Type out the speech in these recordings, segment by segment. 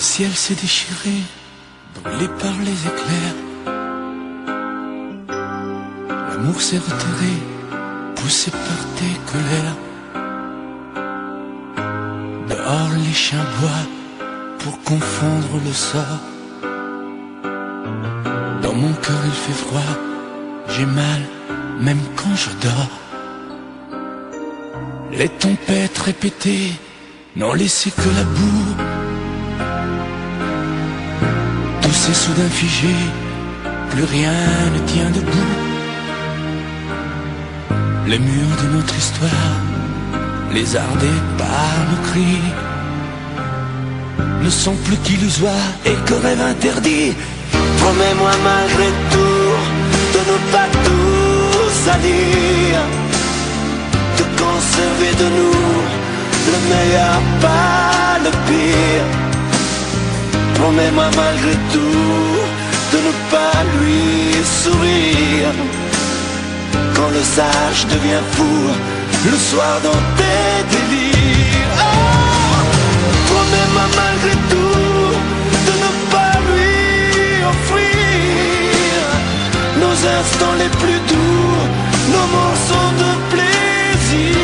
ciel s'est déchiré, brûlé par les éclairs. L'amour s'est retiré, poussé par tes colères. Dehors les chiens boivent pour confondre le sort. Dans mon cœur il fait froid, j'ai mal même quand je dors. Les tempêtes répétées n'ont laissé que la boue. Tout s'est soudain figé, plus rien ne tient debout. Les murs de notre histoire, lézardés par nos cris, ne sont plus qu'illusoires et que rêves interdits. Promets-moi malgré tout de ne pas tout salir, de conserver de nous le meilleur, pas le pire. Promets-moi malgré tout de ne pas lui sourire quand le sage devient fou le soir dans tes délires. Oh, promets-moi malgré tout de ne pas lui offrir nos instants les plus doux, nos morceaux de plaisir.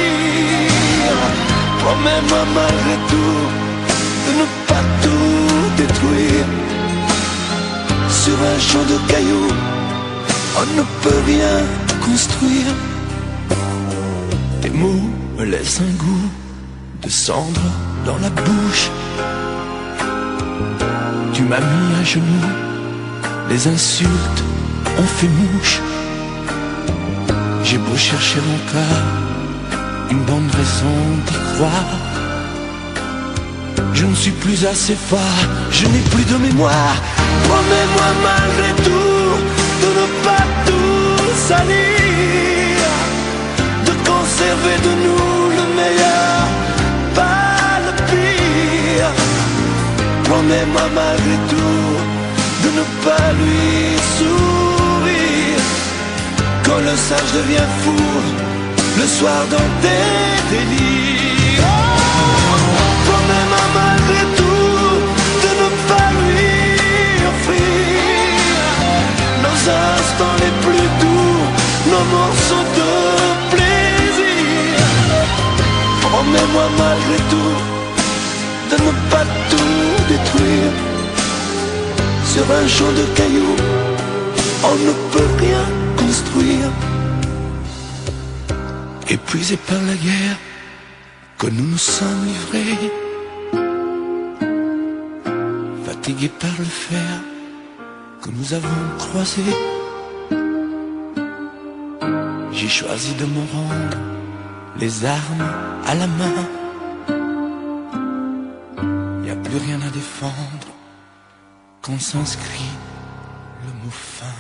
Promets-moi malgré tout de ne pas tout détruire. Sur un champ de cailloux, on ne peut rien construire. Tes mots me laissent un goût de cendre dans la bouche. Tu m'as mis à genoux, les insultes ont fait mouche. J'ai beau chercher encore une bonne raison d'y croire, je ne suis plus assez fort, je n'ai plus de mémoire. Promets-moi malgré tout de ne pas tout salir, de conserver de nous le meilleur, pas le pire. Promets-moi malgré tout de ne pas lui sourire quand le sage devient fou le soir dans tes délires. Oh, promets-moi malgré tout de ne pas lui offrir nos instants les plus doux, nos morceaux de plaisir. Promets-moi malgré tout de ne pas tout détruire. Sur un champ de cailloux, on ne peut rien construire. Épuisés par la guerre que nous nous sommes livrés, fatigués par le fer que nous avons croisé, j'ai choisi de me rendre les armes à la main. Y a plus rien à défendre quand s'inscrit le mot fin.